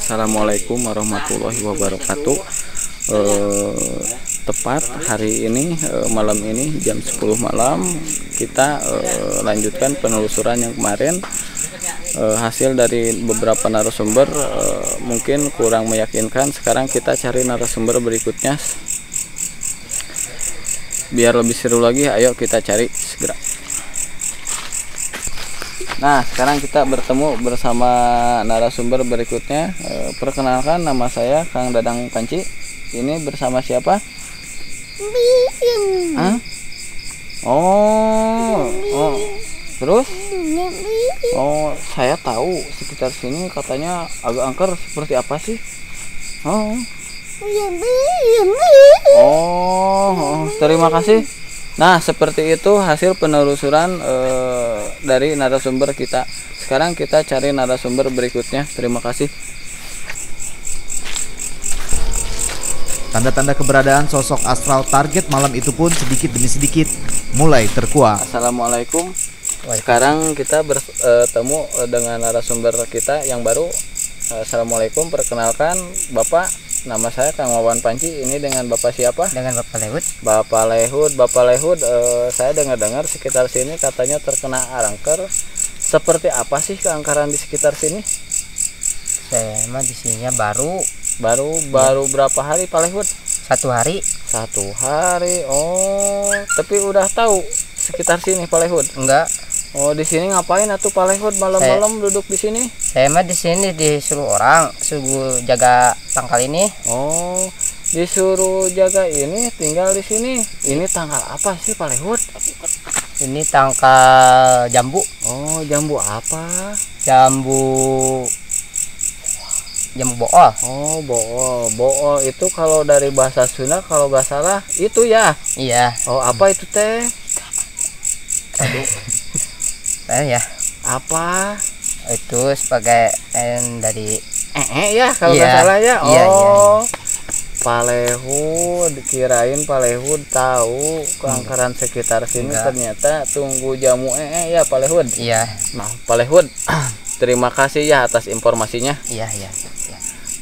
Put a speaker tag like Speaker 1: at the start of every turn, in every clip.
Speaker 1: Assalamualaikum warahmatullahi wabarakatuh. Tepat hari ini malam ini jam 10 malam kita lanjutkan penelusuran yang kemarin. Hasil dari beberapa narasumber mungkin kurang meyakinkan. Sekarang kita cari narasumber berikutnya biar lebih seru lagi. Ayo kita cari segera. Nah, sekarang kita bertemu bersama narasumber berikutnya. Perkenalkan, nama saya Kang Dadang Panci. Ini bersama siapa? Hah? Oh, terus? Oh, saya tahu sekitar sini katanya agak angker. Seperti apa sih? Oh, terima kasih. Nah, seperti itu hasil penelusuran dari narasumber kita. Sekarang kita cari narasumber berikutnya. Terima kasih.
Speaker 2: Tanda-tanda keberadaan sosok astral target malam itu pun sedikit demi sedikit mulai terkuak.
Speaker 1: Assalamualaikum. Sekarang kita bertemu dengan narasumber kita yang baru. Assalamualaikum. Perkenalkan, Bapak. Nama saya Kang Wawan Panci. Ini dengan Bapak siapa?
Speaker 3: Dengan Bapak Lehud.
Speaker 1: Bapak Lehud, saya dengar-dengar sekitar sini katanya terkena angker. Seperti apa sih keangkeran di sekitar sini?
Speaker 3: Saya mah di sininya baru
Speaker 1: berapa hari Pak Lehud?
Speaker 3: 1 hari.
Speaker 1: 1 hari. Oh, tapi udah tahu sekitar sini Pak Lehud?
Speaker 3: Enggak.
Speaker 1: Oh, di sini ngapain atuh Pak Lehud malam-malam duduk di sini?
Speaker 3: Saya mah di sini disuruh orang suruh jaga tangkal ini.
Speaker 1: Oh, disuruh jaga ini, tinggal di sini. Ini tangkal apa sih Pak Lehud?
Speaker 3: Ini tangkal jambu.
Speaker 1: Oh, jambu apa?
Speaker 3: Jambu bool.
Speaker 1: Oh, bool itu kalau dari bahasa Sunda kalau nggak salah itu ya.
Speaker 3: Iya.
Speaker 1: Oh, apa itu teh?
Speaker 3: Aduh. Ya.
Speaker 1: Apa?
Speaker 3: Itu sebagai dari
Speaker 1: Ya kalau nggak salah ya. Oh.
Speaker 3: Iya.
Speaker 1: Pak Lehud, kirain Pak Lehud tahu keangkeran sekitar sini.
Speaker 3: Enggak.
Speaker 1: Ternyata tunggu jamu ya Pak Lehud.
Speaker 3: Iya.
Speaker 1: Nah, Pak Lehud, terima kasih ya atas informasinya.
Speaker 3: Iya.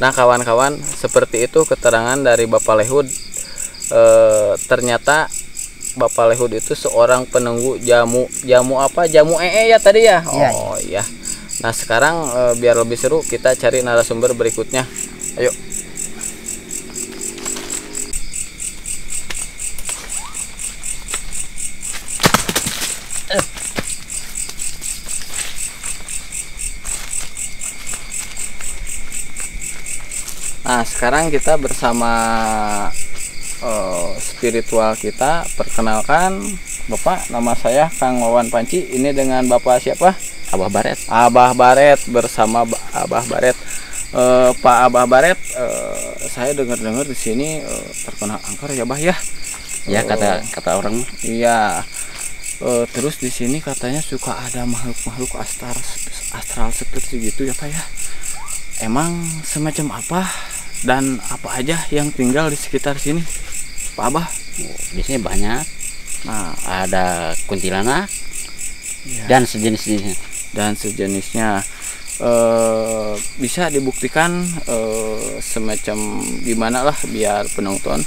Speaker 1: Nah, kawan-kawan, seperti itu keterangan dari Bapak Lehud. Ternyata Bapak Lehud itu seorang penunggu jamu apa? Jamu ya tadi ya. Oh iya. Nah, sekarang biar lebih seru kita cari narasumber berikutnya. Ayo. Nah, sekarang kita bersama spiritual kita. Perkenalkan, Bapak, nama saya Kang Wawan Panci. Ini dengan Bapak siapa?
Speaker 4: Abah Baret.
Speaker 1: Abah Baret, bersama Abah Baret. Pak Abah Baret, saya dengar-dengar di sini terkena angker ya, Bah ya?
Speaker 4: Ya, kata orang.
Speaker 1: Iya. Terus di sini katanya suka ada makhluk-makhluk astral seperti gitu ya, Pak ya? Emang semacam apa dan apa aja yang tinggal di sekitar sini, Pak Abah?
Speaker 4: Di sini banyak.
Speaker 1: Nah,
Speaker 4: ada kuntilanak dan sejenisnya. Bisa dibuktikan semacam gimana lah biar penonton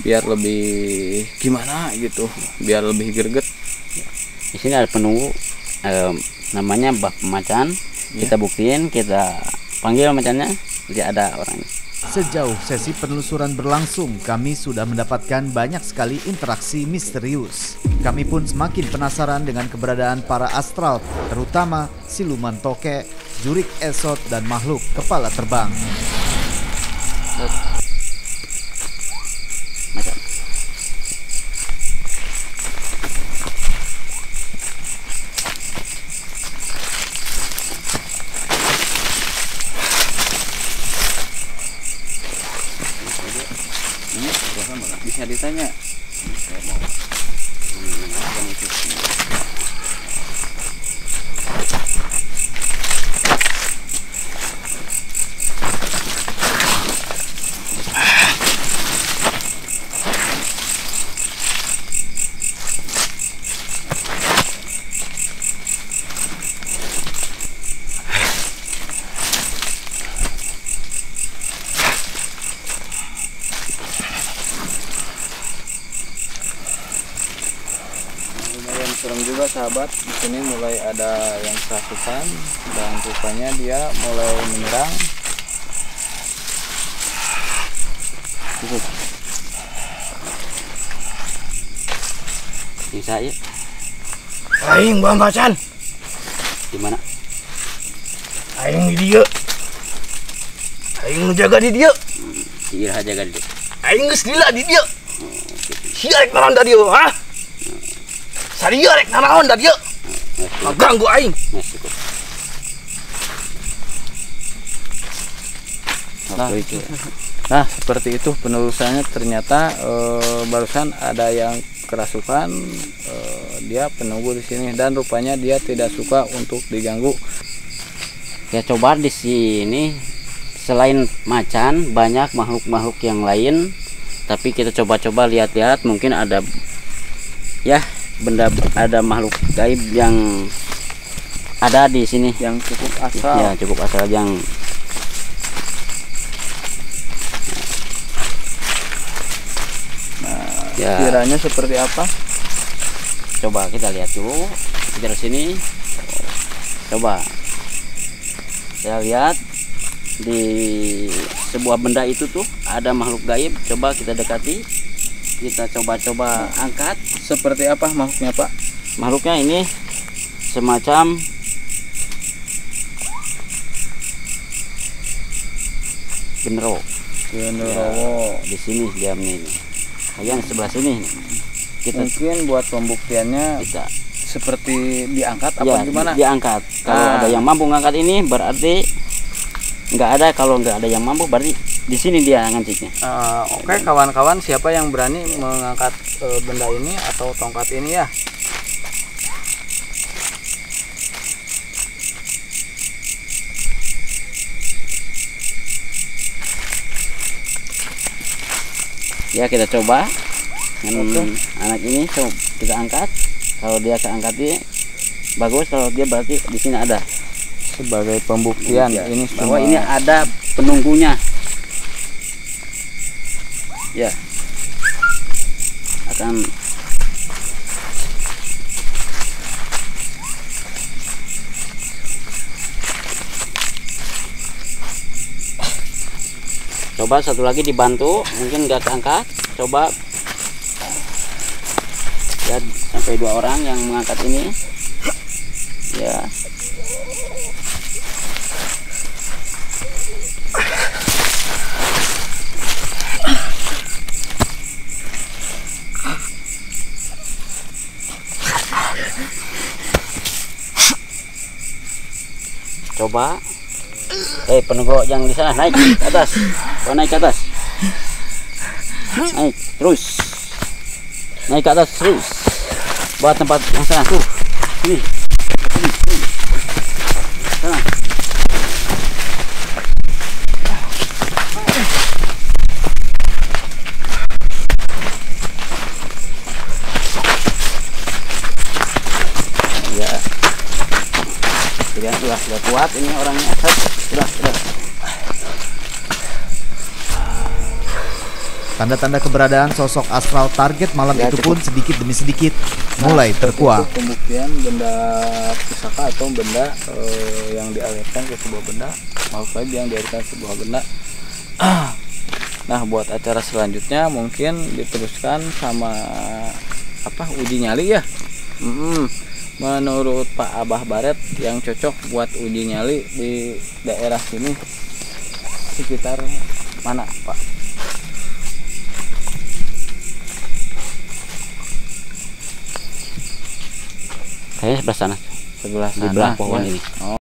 Speaker 4: biar lebih gimana gitu, biar lebih greget. Di sini ada penunggu namanya Mbah Macan. Kita buktiin, kita panggil macannya, jadi ada orangnya.
Speaker 2: Sejauh sesi penelusuran berlangsung, kami sudah mendapatkan banyak sekali interaksi misterius. Kami pun semakin penasaran dengan keberadaan para astral, terutama siluman toke, jurik esot, dan makhluk kepala terbang.
Speaker 4: Macan.
Speaker 1: Bisa ditanya. serem juga sahabat. Di sini mulai ada yang kerasukan dan rupanya dia mulai menyerang.
Speaker 5: Cukup. Bisa ya.
Speaker 6: Aing Bang Bacan.
Speaker 5: Di mana?
Speaker 6: Aing di dia. Aing menjaga di dia.
Speaker 5: Iya jaga di.
Speaker 6: Aing geus lila di dia. Sia rek naon da dia, ha? Saria rek naon da dia. Ganggu aing.
Speaker 5: Cukup.
Speaker 1: Nah, seperti itu penelusurannya. Ternyata barusan ada yang kerasukan, dia penunggu di sini dan rupanya dia tidak suka untuk diganggu.
Speaker 5: Ya coba di sini selain macan banyak makhluk-makhluk yang lain, tapi kita coba-coba lihat-lihat mungkin ada ya ada makhluk gaib yang ada di sini
Speaker 1: Yang cukup asal.
Speaker 5: ya cukup asal yang ya
Speaker 1: Kiranya seperti apa?
Speaker 5: coba kita lihat dulu sekitar sini. Coba kita lihat di sebuah benda itu tuh ada makhluk gaib. Coba kita dekati, kita coba-coba angkat.
Speaker 1: Seperti apa makhluknya, Pak?
Speaker 5: Makhluknya ini semacam genderuwo.
Speaker 1: Genderuwo.
Speaker 5: Di sini diamnya ini. Yang sebelah sini kita
Speaker 1: Mungkin buat pembuktiannya
Speaker 5: bisa
Speaker 1: seperti diangkat apa
Speaker 5: ya,
Speaker 1: gimana?
Speaker 5: diangkat. Kalau ada yang mampu ngangkat ini berarti nggak ada. Kalau nggak ada yang mampu berarti di sini dia nganciknya.
Speaker 1: Oke, kawan-kawan, siapa yang berani mengangkat benda ini atau tongkat ini ya?
Speaker 5: Ya kita coba dengan anak ini, coba kita angkat. Kalau dia keangkat dia bagus, kalau dia berarti di sini ada.
Speaker 1: Sebagai pembuktian
Speaker 5: Ya,
Speaker 1: ini
Speaker 5: bahwa
Speaker 1: cuma
Speaker 5: ini ada penunggunya. Ya akan coba satu lagi dibantu, mungkin nggak keangkat. Coba ya sampai 2 orang yang mengangkat ini ya. Coba penunggu yang di sana naik ke atas. Naik ke atas. Naik terus. Naik ke atas terus. Buat tempat yang sana tuh. Sini. Sini. Sana. Ya. Sudah kuat ini orangnya. Sudah.
Speaker 2: Tanda-tanda keberadaan sosok astral target malam
Speaker 5: Ya,
Speaker 2: itu pun sedikit demi sedikit mulai terkuak.
Speaker 1: Itu pembuktian benda pusaka atau benda yang dialirkan ke sebuah benda, makhluk gaib yang dialirkan ke sebuah benda. Nah, buat acara selanjutnya mungkin diteruskan sama uji nyali ya. Menurut Pak Abah Baret yang cocok buat uji nyali di daerah sini sekitar mana, Pak?
Speaker 5: Kayaknya sebelah sana.
Speaker 1: Sebelah sana.
Speaker 5: Di belah pohon
Speaker 1: ya.
Speaker 5: ini.
Speaker 1: Oh.